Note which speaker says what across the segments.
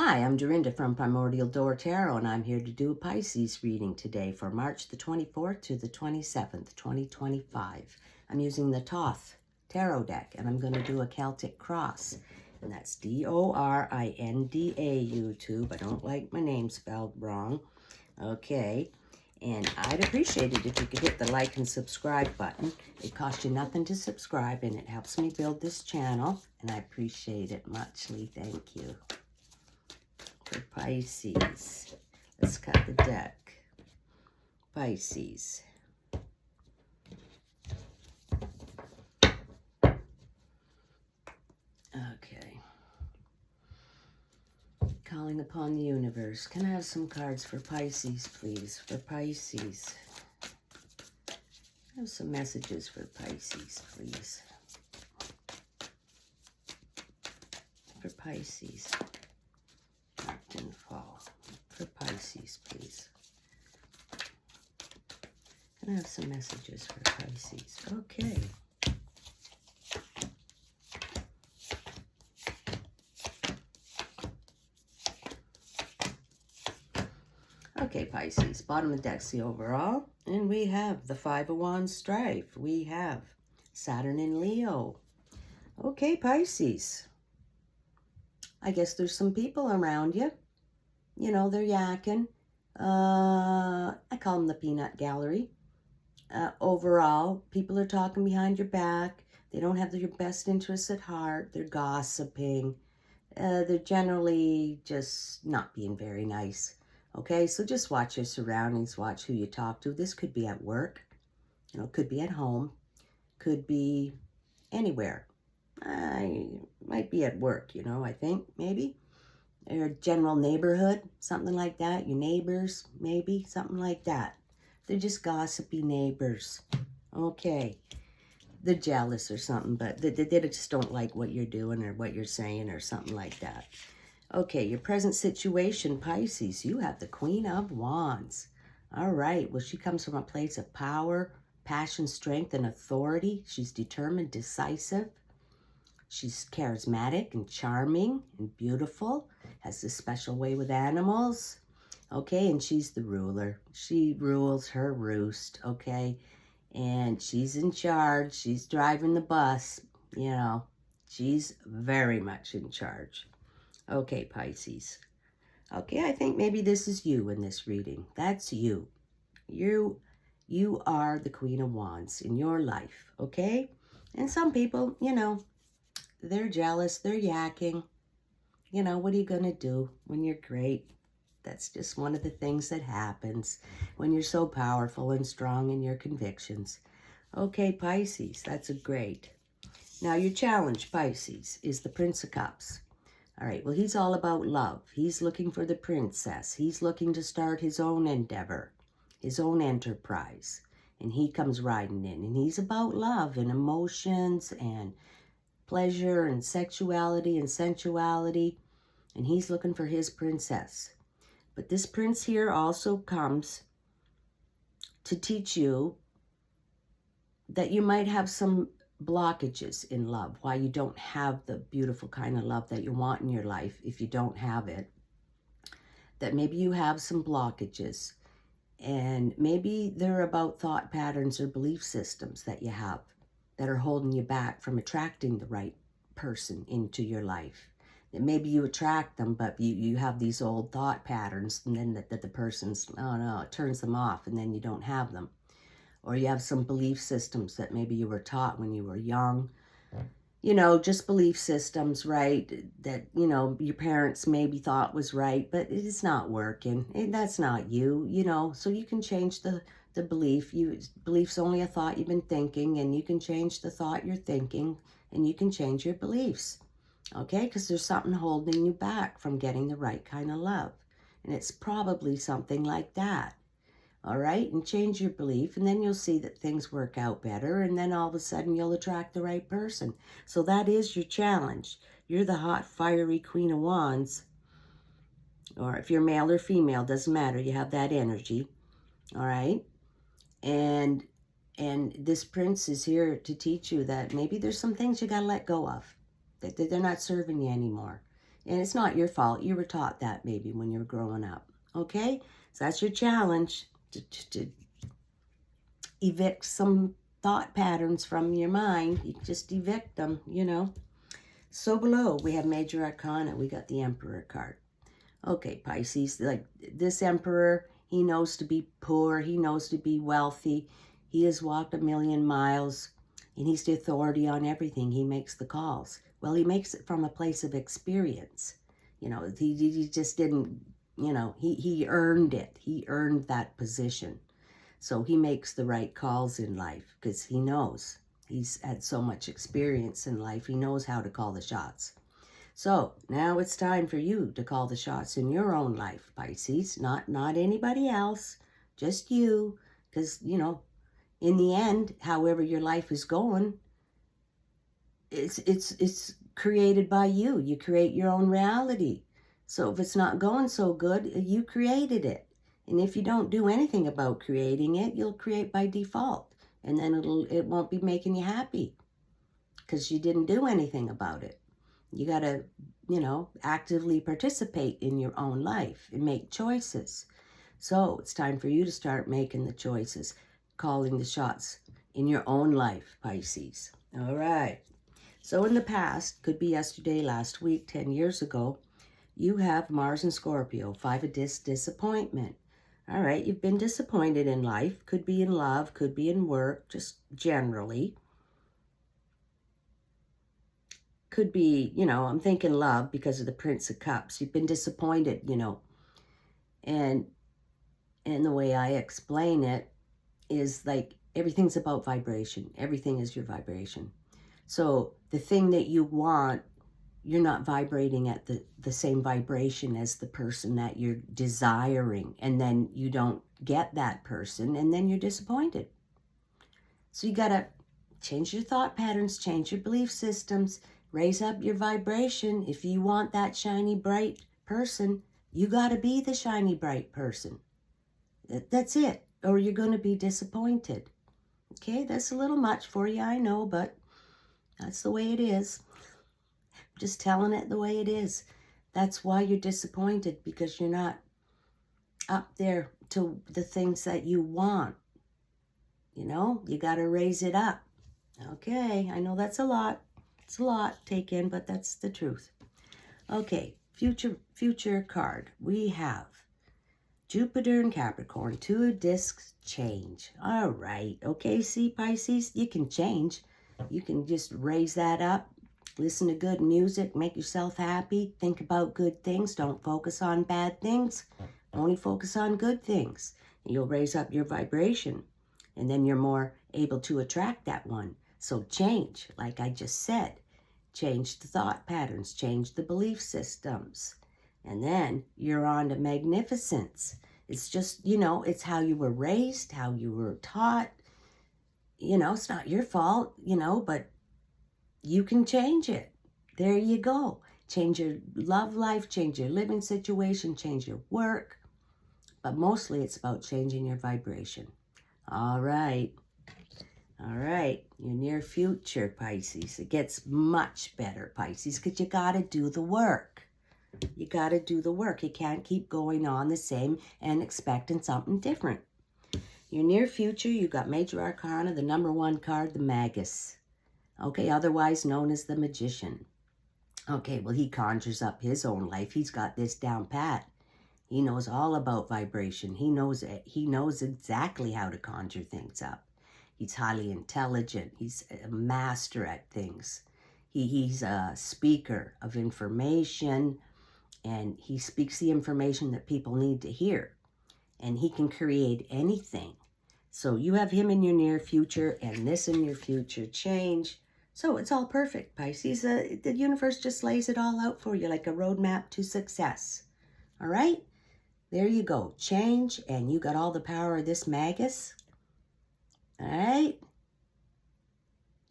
Speaker 1: Hi, I'm Dorinda from Primordial Door Tarot, and I'm here to do a Pisces reading today for March the 24th to the 27th, 2025. I'm using the Thoth Tarot deck, and I'm going to do a Celtic cross, and that's Dorinda, YouTube. I don't like my name spelled wrong. Okay, and I'd appreciate it if you could hit the like and subscribe button. It costs you nothing to subscribe, and it helps me build this channel, and I appreciate it muchly. Thank you. For Pisces, let's cut the deck. Pisces. Okay. Calling upon the universe. Can I have some cards for Pisces, please? For Pisces. I have some messages for Pisces, please. For Pisces. Didn't fall. For Pisces, please. Can I have some messages for Pisces? Okay. Okay, Pisces. Bottom of the deck's the overall. And we have the Five of Wands strife. We have Saturn in Leo. Okay, Pisces. I guess there's some people around you. You know, they're yakking. I call them the peanut gallery. Overall, people are talking behind your back. They don't have your best interests at heart. They're gossiping. They're generally just not being very nice. Okay, so just watch your surroundings. Watch who you talk to. This could be at work. You know, could be at home. Could be anywhere. Might be at work, you know, I think, maybe. Or general neighborhood, something like that. Your neighbors, maybe, something like that. They're just gossipy neighbors. Okay. They're jealous or something, but they just don't like what you're doing or what you're saying or something like that. Okay, your present situation, Pisces, you have the Queen of Wands. All right, well, she comes from a place of power, passion, strength, and authority. She's determined, decisive. She's charismatic and charming and beautiful, has this special way with animals. Okay, and she's the ruler. She rules her roost, okay? And she's in charge. She's driving the bus, you know. She's very much in charge. Okay, Pisces. Okay, I think maybe this is you in this reading. That's you. You are the Queen of Wands in your life, okay? And some people, you know, they're jealous, they're yakking. You know, what are you going to do when you're great? That's just one of the things that happens when you're so powerful and strong in your convictions. Okay, Pisces, that's a great. Now, your challenge, Pisces, is the Prince of Cups. All right, well, he's all about love. He's looking for the princess. He's looking to start his own endeavor, his own enterprise. And he comes riding in. And he's about love and emotions and pleasure and sexuality and sensuality. And he's looking for his princess. But this prince here also comes to teach you that you might have some blockages in love, why you don't have the beautiful kind of love that you want in your life if you don't have it. That maybe you have some blockages, and maybe they're about thought patterns or belief systems that you have that are holding you back from attracting the right person into your life. That maybe you attract them, but you have these old thought patterns, and then that the person's, oh no, it turns them off, and then you don't have them. Or you have some belief systems that maybe you were taught when you were young. You know, just belief systems, right? That, you know, your parents maybe thought was right, but it's not working. That's not you, you know. So you can change the belief. Belief's only a thought you've been thinking, and you can change the thought you're thinking, and you can change your beliefs. Okay, because there's something holding you back from getting the right kind of love. And it's probably something like that. All right, and change your belief, and then you'll see that things work out better, and then all of a sudden you'll attract the right person. So that is your challenge. You're the hot, fiery Queen of Wands, or if you're male or female, doesn't matter. You have that energy, all right? And this prince is here to teach you that maybe there's some things you got to let go of, that they're not serving you anymore. And it's not your fault. You were taught that maybe when you were growing up. Okay? So that's your challenge, to evict some thought patterns from your mind. You just evict them, you know. So below, we have Major Arcana. We got the Emperor card. Okay, Pisces, like this Emperor, he knows to be poor. He knows to be wealthy. He has walked 1,000,000 miles, and he's the authority on everything. He makes the calls. Well, he makes it from a place of experience. You know, he just didn't, you know, he earned it. He earned that position. So he makes the right calls in life because he knows. He's had so much experience in life. He knows how to call the shots. So now it's time for you to call the shots in your own life, Pisces. Not anybody else, just you. Because, you know, in the end, however your life is going, it's created by you. You create your own reality. So if it's not going so good, you created it. And if you don't do anything about creating it, you'll create by default. And then it won't be making you happy because you didn't do anything about it. You got to, you know, actively participate in your own life and make choices. So it's time for you to start making the choices, calling the shots in your own life, Pisces. All right. So in the past, could be yesterday, last week, 10 years ago, you have Mars and Scorpio, 5 of disappointment. All right, you've been disappointed in life. Could be in love, could be in work, just generally. Could be, you know, I'm thinking love because of the Prince of Cups. You've been disappointed, you know. And the way I explain it is like everything's about vibration. Everything is your vibration. So the thing that you want, you're not vibrating at the same vibration as the person that you're desiring. And then you don't get that person, and then you're disappointed. So you got to change your thought patterns, change your belief systems, raise up your vibration. If you want that shiny, bright person, you got to be the shiny, bright person. That's it. Or you're going to be disappointed. Okay, that's a little much for you, I know, but that's the way it is. Just telling it the way it is. That's why you're disappointed, because you're not up there to the things that you want. You know, you got to raise it up. Okay, I know that's a lot. It's a lot to take in, but that's the truth. Okay, future card. We have Jupiter and Capricorn, 2 of discs, change. All right, okay, see, Pisces, you can change. You can just raise that up. Listen to good music, make yourself happy, think about good things, don't focus on bad things, only focus on good things. You'll raise up your vibration, and then you're more able to attract that one. So change, like I just said. Change the thought patterns, change the belief systems. And then you're on to magnificence. It's just, you know, it's how you were raised, how you were taught. You know, it's not your fault, you know, but you can change it. There you go. Change your love life, change your living situation, change your work. But mostly it's about changing your vibration. All right. All right. Your near future, Pisces. It gets much better, Pisces, because you got to do the work. You got to do the work. You can't keep going on the same and expecting something different. Your near future, you got Major Arcana, the number 1 card, the Magus. Okay, otherwise known as the Magician. Okay, well, he conjures up his own life. He's got this down pat. He knows all about vibration. He knows it. He knows exactly how to conjure things up. He's highly intelligent. He's a master at things. He's a speaker of information, and he speaks the information that people need to hear. And he can create anything. So you have him in your near future and this in your future, change. So it's all perfect, Pisces. The universe just lays it all out for you like a roadmap to success. All right? There you go. Change, and you got all the power of this Magus. All right?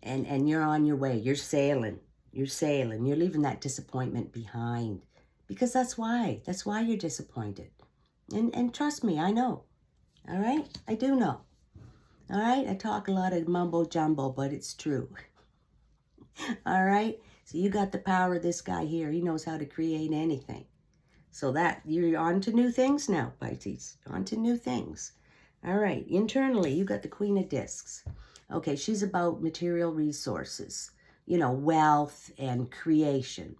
Speaker 1: And you're on your way. You're sailing. You're sailing. You're leaving that disappointment behind. Because that's why. That's why you're disappointed. And trust me, I know. All right? I do know. All right? I talk a lot of mumbo jumbo, but it's true. All right? So you got the power of this guy here. He knows how to create anything. So that, you're on to new things now, Pisces. On to new things. All right, internally, you got the Queen of Discs. Okay, she's about material resources, you know, wealth and creation.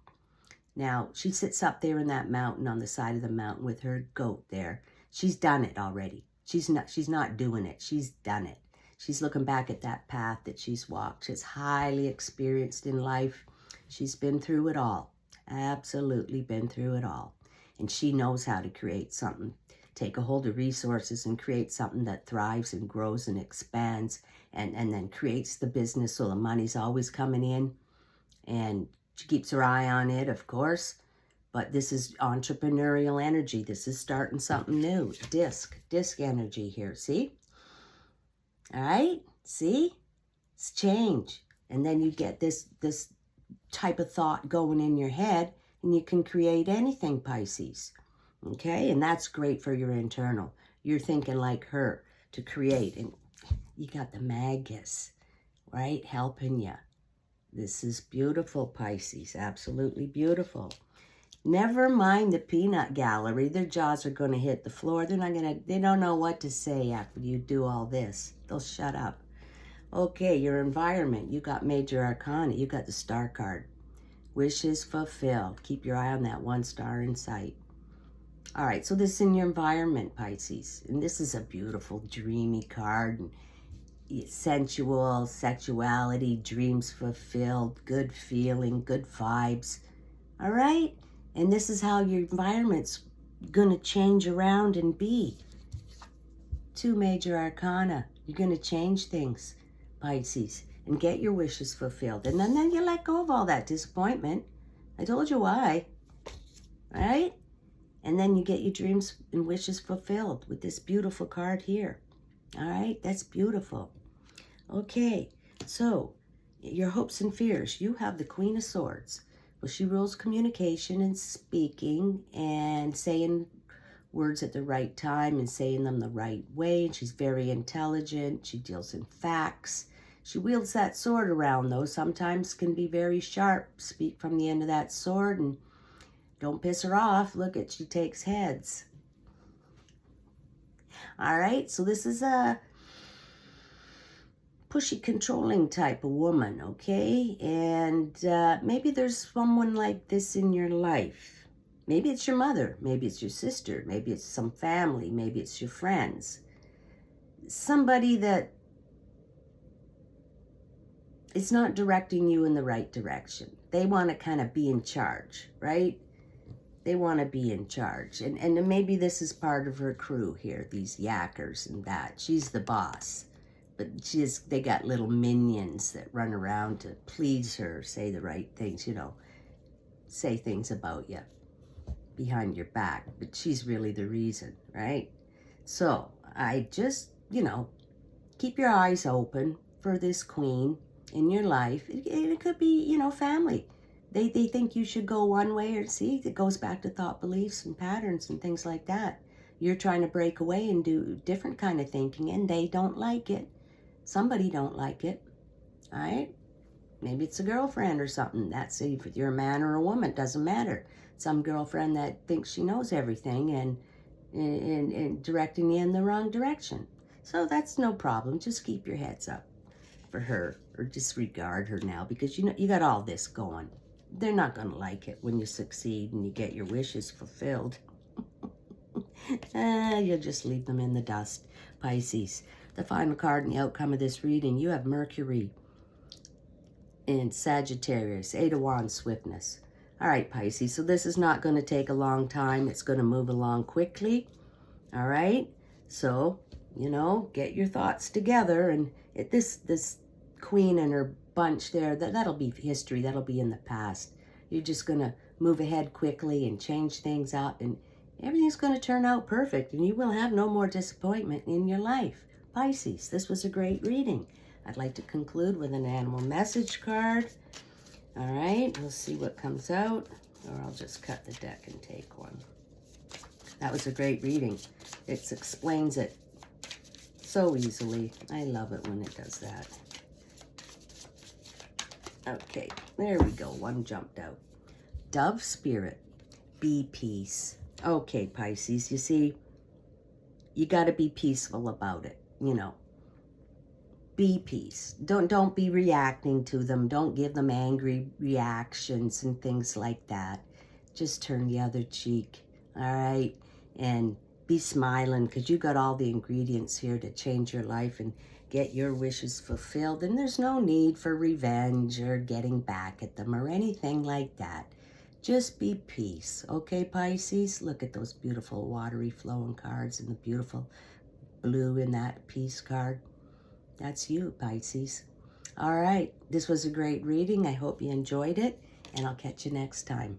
Speaker 1: Now, she sits up there in that mountain, on the side of the mountain with her goat there. She's done it already. She's not doing it. She's done it. She's looking back at that path that she's walked. She's highly experienced in life. She's been through it all. Absolutely been through it all. And she knows how to create something. Take a hold of resources and create something that thrives and grows and expands and then creates the business so the money's always coming in. And she keeps her eye on it, of course. But this is entrepreneurial energy. This is starting something new. Disc energy here, see? All right, see? It's change. And then you get this type of thought going in your head, and you can create anything, Pisces. Okay, and that's great for your internal. You're thinking like her to create. And you got the Magus, right, helping you. This is beautiful, Pisces. Absolutely beautiful. Never mind the peanut gallery. Their jaws are going to hit the floor. They don't know what to say after you do all this. They'll shut up. Okay, your environment. You got major arcana. You got the star card. Wishes fulfilled. Keep your eye on that 1 star in sight. All right, so this is in your environment, Pisces. And this is a beautiful, dreamy card. And sensual, sexuality, dreams fulfilled, good feeling, good vibes. All right? And this is how your environment's going to change around and be. 2 major arcana. You're going to change things, Pisces, and get your wishes fulfilled. And then you let go of all that disappointment. I told you why. All right? And then you get your dreams and wishes fulfilled with this beautiful card here. All right? That's beautiful. Okay. So, your hopes and fears. You have the Queen of Swords. Well, she rules communication and speaking and saying words at the right time and saying them the right way. And she's very intelligent. She deals in facts. She wields that sword around, though. Sometimes can be very sharp. Speak from the end of that sword and don't piss her off. Look at, she takes heads. All right, so this is a pushy, controlling type of woman, okay? And maybe there's someone like this in your life. Maybe it's your mother. Maybe it's your sister. Maybe it's some family. Maybe it's your friends. Somebody that is not directing you in the right direction. They want to kind of be in charge, right? They want to be in charge. And maybe this is part of her crew here, these yackers and that. She's the boss. But they got little minions that run around to please her, say the right things, you know, say things about you behind your back. But she's really the reason, right? So I just, you know, keep your eyes open for this queen in your life. It could be, you know, family. They think you should go one way, or see, it goes back to thought beliefs and patterns and things like that. You're trying to break away and do different kind of thinking, and they don't like it. Somebody don't like it, all right? Maybe it's a girlfriend or something. That's if you're a man or a woman, it doesn't matter. Some girlfriend that thinks she knows everything and directing you in the wrong direction. So that's no problem. Just keep your heads up for her, or disregard her now, because you know you got all this going. They're not going to like it when you succeed and you get your wishes fulfilled. You'll just leave them in the dust, Pisces. The final card and the outcome of this reading, you have Mercury in Sagittarius, 8 of Wands, swiftness. All right, Pisces, so this is not going to take a long time. It's going to move along quickly. All right? So, you know, get your thoughts together. And this queen and her bunch there, that'll be history. That'll be in the past. You're just going to move ahead quickly and change things up. And everything's going to turn out perfect. And you will have no more disappointment in your life. Pisces, this was a great reading. I'd like to conclude with an animal message card. All right, we'll see what comes out. Or I'll just cut the deck and take one. That was a great reading. It explains it so easily. I love it when it does that. Okay, there we go. One jumped out. Dove spirit, be peace. Okay, Pisces, you see, you got to be peaceful about it, you know. Be peace. Don't be reacting to them. Don't give them angry reactions and things like that. Just turn the other cheek, all right? And be smiling, because you got all the ingredients here to change your life and get your wishes fulfilled. And there's no need for revenge or getting back at them or anything like that. Just be peace, okay, Pisces? Look at those beautiful watery flowing cards and the beautiful blue in that peace card. That's you, Pisces. All right, this was a great reading. I hope you enjoyed it, and I'll catch you next time.